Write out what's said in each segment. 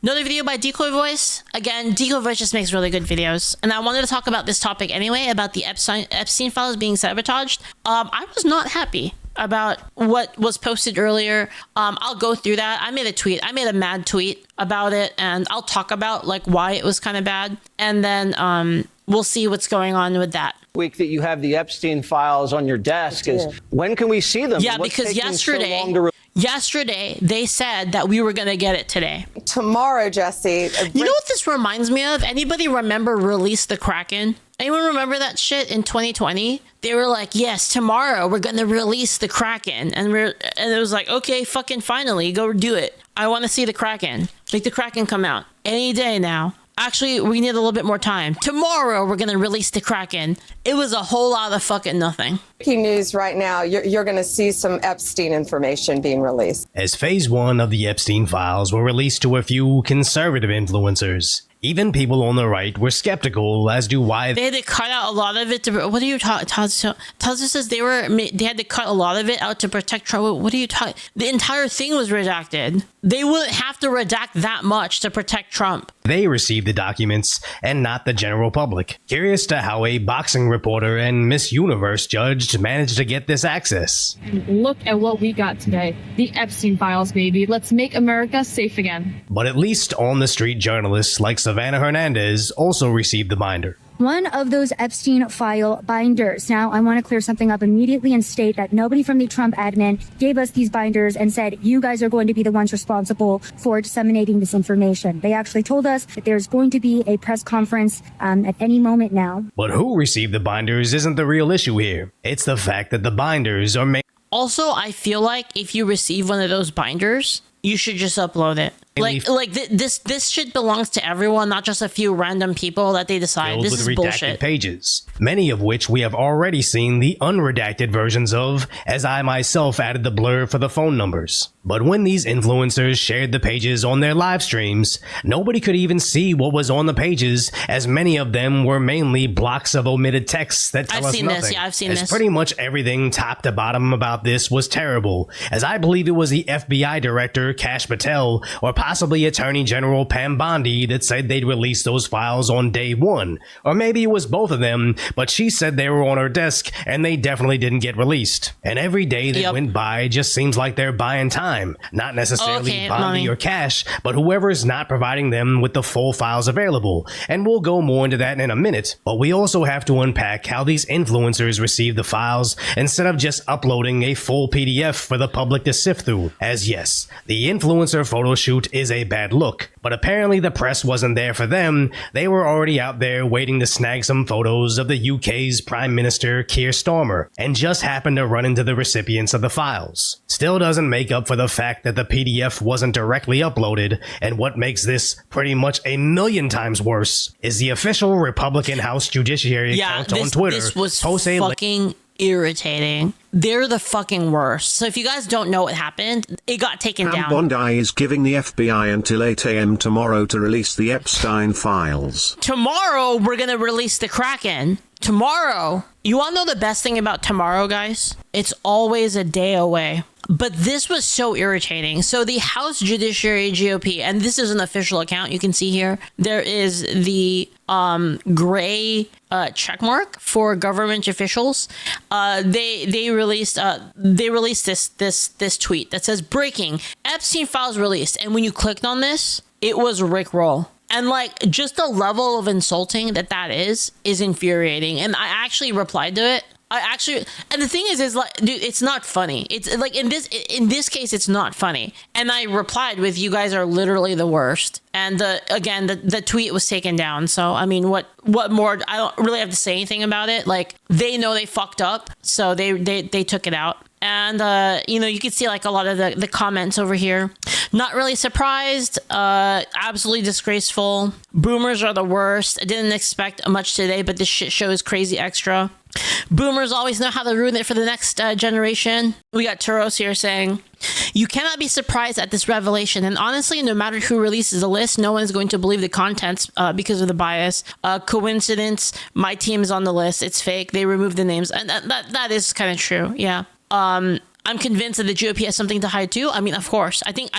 Another video by Decoy Voice. Again, Decoy Voice just makes really good videos. And I wanted to talk about this topic anyway, about the Epstein files being sabotaged. I was not happy about what was posted earlier. I'll go through that. I made a tweet. I made a mad tweet about it, and I'll talk about like why it was kind of bad. And then we'll see what's going on with that. Week that you have the Epstein files on your desk is when can we see them? Yeah, because yesterday they said that we were going to get it today. Tomorrow, Jesse. You know what this reminds me of? Anybody remember Release the Kraken? Anyone remember that shit in 2020? They were like, yes, tomorrow we're going to release the Kraken. And it was like, okay, fucking finally, go do it. I want to see the Kraken. Make the Kraken come out any day now. Actually, we need a little bit more time. Tomorrow, we're going to release the Kraken. It was a whole lot of fucking nothing. Breaking news right now, you're going to see some Epstein information being released. As phase 1 of the Epstein files were released to a few conservative influencers, even people on the right were skeptical as to why they had to cut out a lot of it to. What are you talking? Tazza says they had to cut a lot of it out to protect Trump. What are you talking? The entire thing was redacted. They wouldn't have to redact that much to protect Trump. They received the documents and not the general public. Curious to how a boxing reporter and Miss Universe judge managed to get this access. Look at what we got today. The Epstein files, baby. Let's make America safe again. But at least on the street journalists like Savannah Hernandez also received the binder. One of those Epstein file binders. Now, I want to clear something up immediately and state that nobody from the Trump admin gave us these binders and said, you guys are going to be the ones responsible for disseminating this information. They actually told us that there's going to be a press conference at any moment now. But who received the binders isn't the real issue here. It's the fact that the binders are made. Also, I feel like if you receive one of those binders, you should just upload it. This shit belongs to everyone, not just a few random people that they decide. This is bullshit. Pages, many of which we have already seen the unredacted versions of, as I myself added the blur for the phone numbers. But when these influencers shared the pages on their live streams, nobody could even see what was on the pages, as many of them were mainly blocks of omitted texts that tell us nothing. I've seen this. Pretty much everything top to bottom about this was terrible, as I believe it was the FBI director Kash Patel or possibly Attorney General Pam Bondi that said they'd release those files on day 1. Or maybe it was both of them, but she said they were on her desk and they definitely didn't get released. And every day that went by just seems like they're buying time. Not necessarily Bondi or Kash, but whoever's not providing them with the full files available. And we'll go more into that in a minute. But we also have to unpack how these influencers receive the files instead of just uploading a full PDF for the public to sift through. As yes, the influencer photo shoot is a bad look, but apparently the press wasn't there for them. They were already out there waiting to snag some photos of the UK's Prime Minister Keir Starmer, and just happened to run into the recipients of the files. Still doesn't make up for the fact that the PDF wasn't directly uploaded, and what makes this pretty much a million times worse is the official Republican House Judiciary account on Twitter. This was fucking irritating. They're the fucking worst. So if you guys don't know what happened, it got taken down. Bondi is giving the FBI until 8 a.m. tomorrow to release the Epstein files. Tomorrow, we're going to release the Kraken. Tomorrow. You want to know the best thing about tomorrow, guys? It's always a day away. But this was so irritating. So the House Judiciary GOP, and this is an official account you can see here. There is the gray check mark for government officials. They released this tweet that says breaking Epstein files released, and when you clicked on this, it was Rickroll. And like just the level of insulting that is infuriating. And I actually replied to it. And the thing is like, dude, it's not funny. It's like in this case, it's not funny. And I replied with, you guys are literally the worst. And the tweet was taken down. So, I mean, what more? I don't really have to say anything about it. Like they know they fucked up. So they took it out. And, you can see like a lot of the comments over here. Not really surprised. Absolutely disgraceful. Boomers are the worst. I didn't expect much today, but this shit show is crazy extra. Boomers always know how to ruin it for the next generation. We got Turos here saying, you cannot be surprised at this revelation. And honestly, no matter who releases the list, no one is going to believe the contents because of the bias. Coincidence. My team is on the list. It's fake. They removed the names. And that is kind of true. Yeah. I'm convinced that the GOP has something to hide too. I mean, of course, I think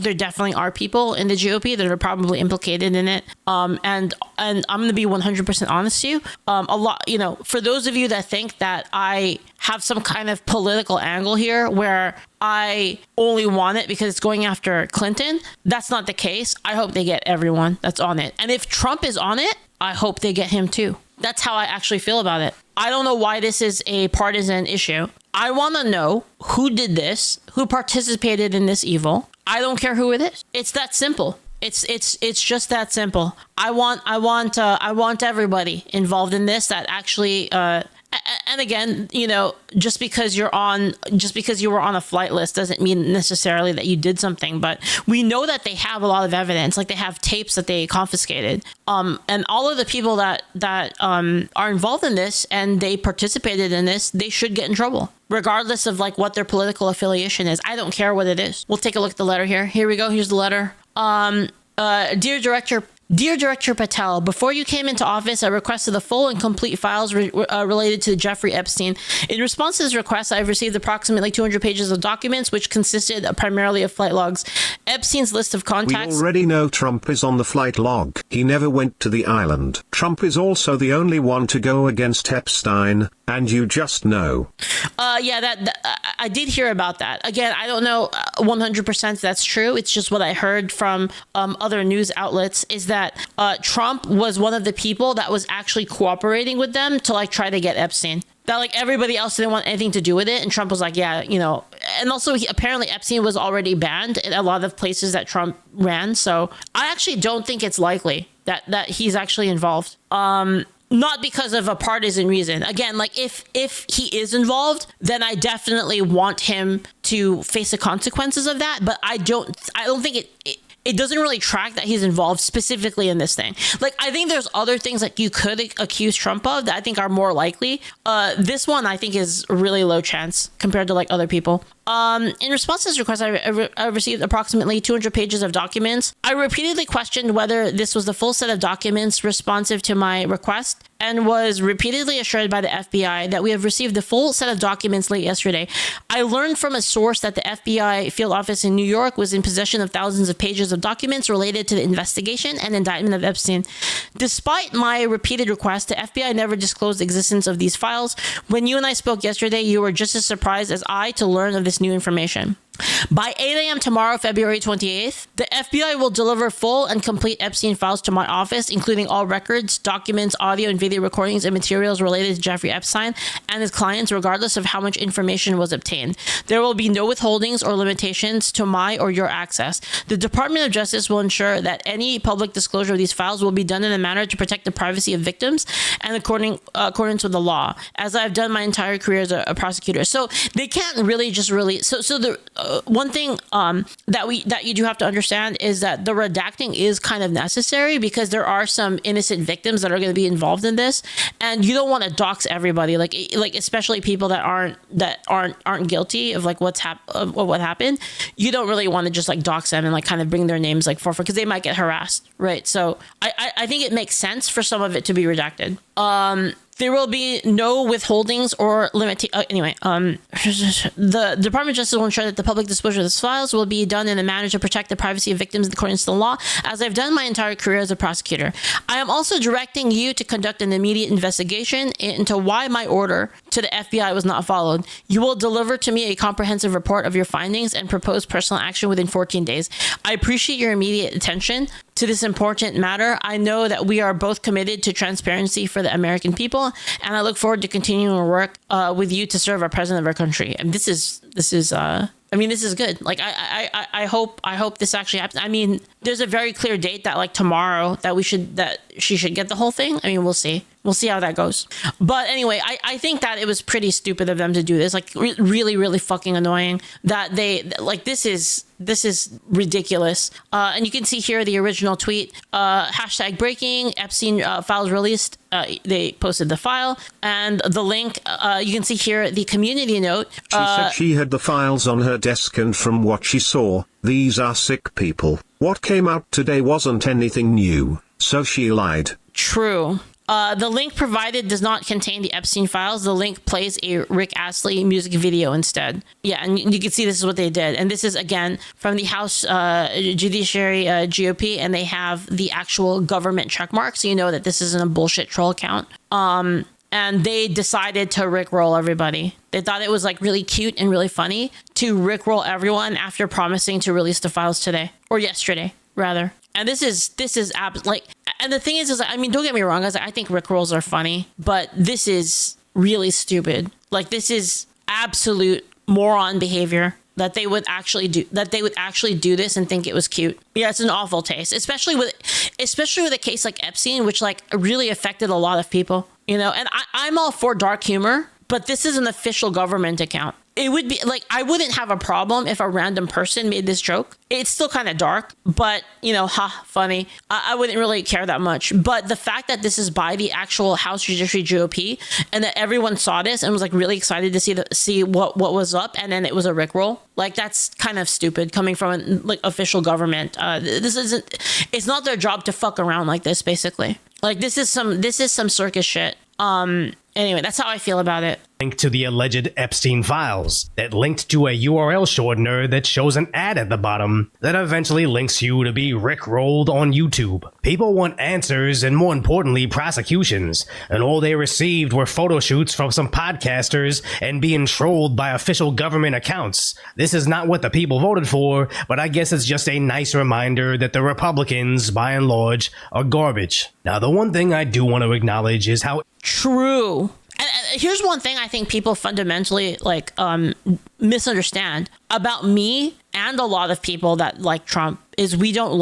there definitely are people in the GOP that are probably implicated in it. And I'm going to be 100% honest to you. A lot, for those of you that think that I have some kind of political angle here where I only want it because it's going after Clinton, that's not the case. I hope they get everyone that's on it. And if Trump is on it, I hope they get him too. That's how I actually feel about it. I don't know why this is a partisan issue. I want to know who did this, who participated in this evil. I don't care who it is. It's that simple. It's just that simple. I want everybody involved in this that actually and again, just because you were on a flight list doesn't mean necessarily that you did something, but we know that they have a lot of evidence, like they have tapes that they confiscated. And all of the people that are involved in this and they participated in this, they should get in trouble, regardless of like what their political affiliation is. I don't care what it is. We'll take a look at the letter here. Here we go. Here's the letter. Dear Director Patel, before you came into office, I requested the full and complete files related to Jeffrey Epstein. In response to this request, I've received approximately 200 pages of documents, which consisted primarily of flight logs. Epstein's list of contacts... We already know Trump is on the flight log. He never went to the island. Trump is also the only one to go against Epstein, and you just know. I did hear about that. Again, I don't know 100% that's true. It's just what I heard from other news outlets is that Trump was one of the people that was actually cooperating with them to like try to get Epstein. That like everybody else didn't want anything to do with it, and Trump was like, yeah, and also apparently Epstein was already banned in a lot of places that Trump ran. So I actually don't think it's likely that he's actually involved. Not because of a partisan reason. Again, like if he is involved, then I definitely want him to face the consequences of that. But I don't think it doesn't really track that he's involved specifically in this thing. Like, I think there's other things that you could accuse Trump of that I think are more likely. This one I think is really low chance compared to like other people. In response to this request, I received approximately 200 pages of documents. I repeatedly questioned whether this was the full set of documents responsive to my request and was repeatedly assured by the FBI that we have received the full set of documents late yesterday. I learned from a source that the FBI field office in New York was in possession of thousands of pages of documents related to the investigation and indictment of Epstein. Despite my repeated requests, the FBI never disclosed the existence of these files. When you and I spoke yesterday, you were just as surprised as I to learn of this new information. By 8 a.m. tomorrow, February 28th, the FBI will deliver full and complete Epstein files to my office, including all records, documents, audio and video recordings, and materials related to Jeffrey Epstein and his clients, regardless of how much information was obtained. There will be no withholdings or limitations to my or your access. The Department of Justice will ensure that any public disclosure of these files will be done in a manner to protect the privacy of victims and accordance with the law, as I've done my entire career as a prosecutor. So they can't really just release. So the one thing that you do have to understand is that the redacting is kind of necessary because there are some innocent victims that are going to be involved in this, and you don't want to dox everybody, like especially people that aren't guilty of like what happened. You don't really want to just like dox them and like kind of bring their names like forward because they might get harassed, right? So I think it makes sense for some of it to be redacted. There will be no withholdings or the Department of Justice will ensure that the public disclosure of these files will be done in a manner to protect the privacy of victims in accordance to the law, as I've done my entire career as a prosecutor. I am also directing you to conduct an immediate investigation into why my order to the FBI was not followed. You will deliver to me a comprehensive report of your findings and propose personal action within 14 days. I appreciate your immediate attention to this important matter. I know that we are both committed to transparency for the American people, and I look forward to continuing to work with you to serve our president of our country. And this is good. Like I hope this actually happens. I mean, there's a very clear date that like tomorrow that she should get the whole thing. I mean, we'll see. We'll see how that goes. But anyway, I think that it was pretty stupid of them to do this. Like really, really fucking annoying that they like this is ridiculous. And you can see here the original tweet, hashtag breaking Epstein files released. They posted the file and the link. You can see here the community note. She said she had the files on her desk, and from what she saw, these are sick people. What came out today wasn't anything new, so she lied. True. The link provided does not contain the Epstein files. The link plays a Rick Astley music video instead. Yeah, and you can see this is what they did. And this is, again, from the House Judiciary GOP, and they have the actual government check mark, so you know that this isn't a bullshit troll account. And they decided to Rickroll everybody. They thought it was like really cute and really funny to Rickroll everyone after promising to release the files today, or yesterday, rather. And this is like, and the thing is I mean, don't get me wrong, guys. I think Rickrolls are funny, but this is really stupid. Like, this is absolute moron behavior that they would actually do this and think it was cute. Yeah, it's an awful taste, especially with a case like Epstein, which like really affected a lot of people, you know. And I'm all for dark humor, but this is an official government account. It would be like, I wouldn't have a problem if a random person made this joke. It's still kind of dark, but, you know, funny. I wouldn't really care that much. But the fact that this is by the actual House Judiciary GOP and that everyone saw this and was like really excited to see what was up, and then it was a Rickroll, like, that's kind of stupid coming from like official government. It's not their job to fuck around like this, basically. Like, this is some circus shit. Anyway, that's how I feel about it. Link to the alleged Epstein files that linked to a URL shortener that shows an ad at the bottom that eventually links you to be Rickrolled on YouTube. People want answers and, more importantly, prosecutions, and all they received were photo shoots from some podcasters and being trolled by official government accounts. This is not what the people voted for, but I guess it's just a nice reminder that the Republicans, by and large, are garbage. Now, the one thing I do want to acknowledge is how true. And here's one thing I think people fundamentally like misunderstand about me and a lot of people that like Trump is we don't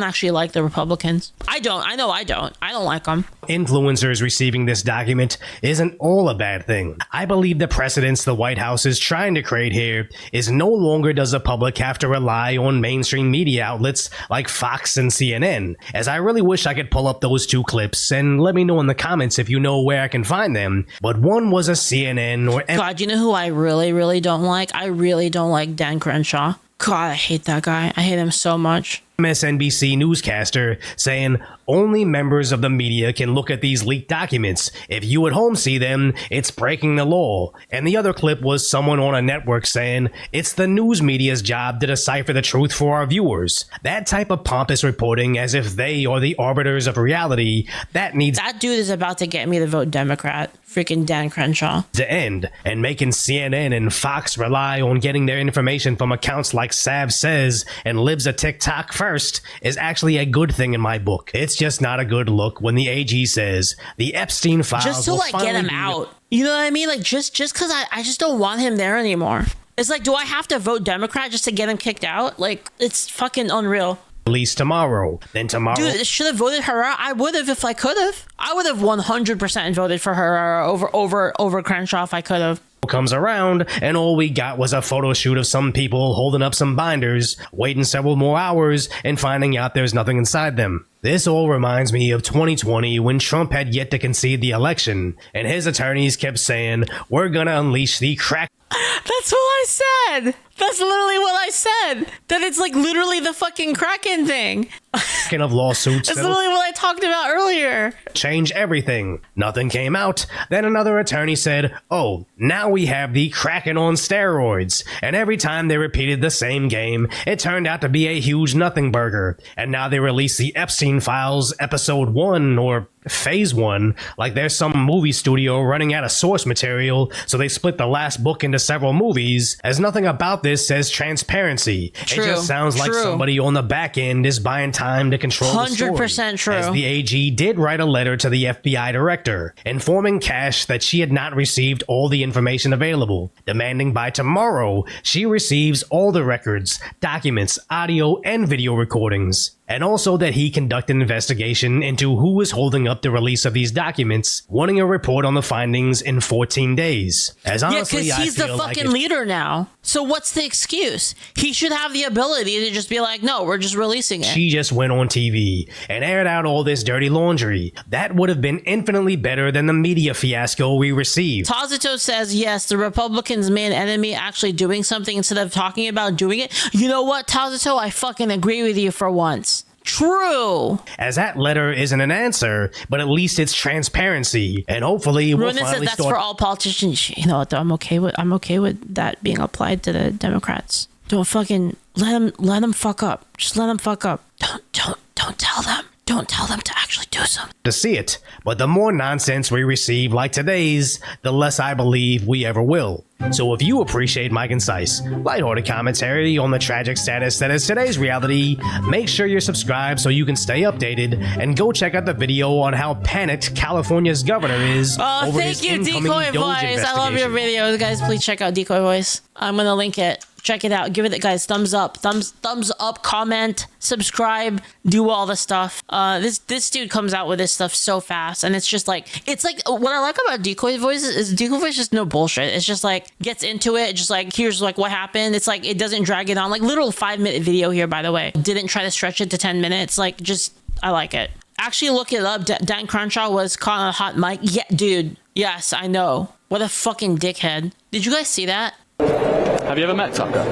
actually like the Republicans. I know I don't like them. Influencers receiving this document isn't all a bad thing. I believe the precedence the White House is trying to create here is no longer does the public have to rely on mainstream media outlets like Fox and CNN, as I really wish I could pull up those two clips and let me know in the comments if you know where I can find them. But one was a CNN or... God, you know who I really, really don't like? I really don't like Dan Crenshaw. God, I hate that guy. I hate him so much. MSNBC newscaster saying only members of the media can look at these leaked documents. If you at home see them, it's breaking the law. And the other clip was someone on a network saying it's the news media's job to decipher the truth for our viewers. That type of pompous reporting as if they are the arbiters of reality, that dude is about to get me to vote Democrat. Freaking Dan Crenshaw. To end, and making CNN and Fox rely on getting their information from accounts like Sav Says and Libs of TikTok first is actually a good thing in my book. It's just not a good look when the AG says the Epstein files just to like get him out. You know what I mean? Like just because I just don't want him there anymore. It's like, do I have to vote Democrat just to get him kicked out? Like, it's fucking unreal. Release tomorrow. Then tomorrow. Dude, should have voted Herrera. I would have if I could have. I would have 100% voted for Herrera over Crenshaw if I could have. Comes around, and all we got was a photo shoot of some people holding up some binders, waiting several more hours, and finding out there's nothing inside them. This all reminds me of 2020 when Trump had yet to concede the election, and his attorneys kept saying, "We're gonna unleash the crack." That's what I said. That's literally what I said. That it's like literally the fucking Kraken thing. Of lawsuits. That's literally what I talked about earlier. Change everything. Nothing came out. Then another attorney said, "Oh, now we have the Kraken on steroids." And every time they repeated the same game, it turned out to be a huge nothing burger. And now they release the Epstein Files Episode 1 or Phase 1, like there's some movie studio running out of source material, so they split the last book into several movies, as nothing about this says transparency. True, it just sounds like somebody on the back end is buying time to control the story. 100% true. As the AG did write a letter to the FBI director, informing Cash that she had not received all the information available, demanding by tomorrow she receives all the records, documents, audio, and video recordings. And also that he conduct an investigation into who was holding up the release of these documents, wanting a report on the findings in 14 days. As honestly, because he's the fucking leader now. So what's the excuse? He should have the ability to just be like, no, we're just releasing it. She just went on TV and aired out all this dirty laundry. That would have been infinitely better than the media fiasco we received. Tazito says, yes, the Republicans' main enemy actually doing something instead of talking about doing it. You know what, Tazito? I fucking agree with you for once. True. As that letter isn't an answer, but at least it's transparency, and hopefully we'll Runa says finally that's start. for all politicians. You know what? Though I'm okay with that being applied to the Democrats. Don't fucking let them fuck up. Just let them fuck up. Don't tell them. Don't tell them to actually do something. To see it, but the more nonsense we receive like today's, the less I believe we ever will. So if you appreciate my concise, lighthearted commentary on the tragic status that is today's reality, make sure you're subscribed so you can stay updated, and go check out the video on how panicked California's governor is over his Thank you, incoming Decoy Doge Voice. I love your investigation. videos, guys. Please check out Decoy Voice. I'm gonna link it. Check it out. Give it, guys, thumbs up, thumbs up, comment, subscribe, do all the stuff. This dude comes out with this stuff so fast, and it's like what I like about Decoy Voice is Decoy Voice just no bullshit. It's just like gets into it, just like here's like what happened. It's like it doesn't drag it on. Like literal 5-minute video here, by the way. Didn't try to stretch it to 10 minutes. Like just I like it. Actually, look it up. Dan Crenshaw was caught on a hot mic. Yeah, dude. Yes, I know. What a fucking dickhead. Did you guys see that? Have you ever met Tucker?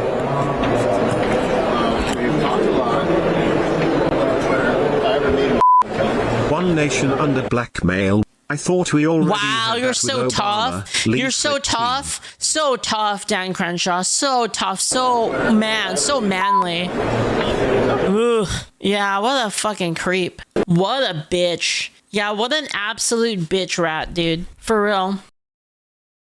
One nation under blackmail. I thought we already Wow, had you're that so with Obama. tough. You're so Leaflit tough. So tough, Dan Crenshaw. So tough. So manly. Ugh. Yeah, what a fucking creep. What a bitch. Yeah, what an absolute bitch rat, dude. For real.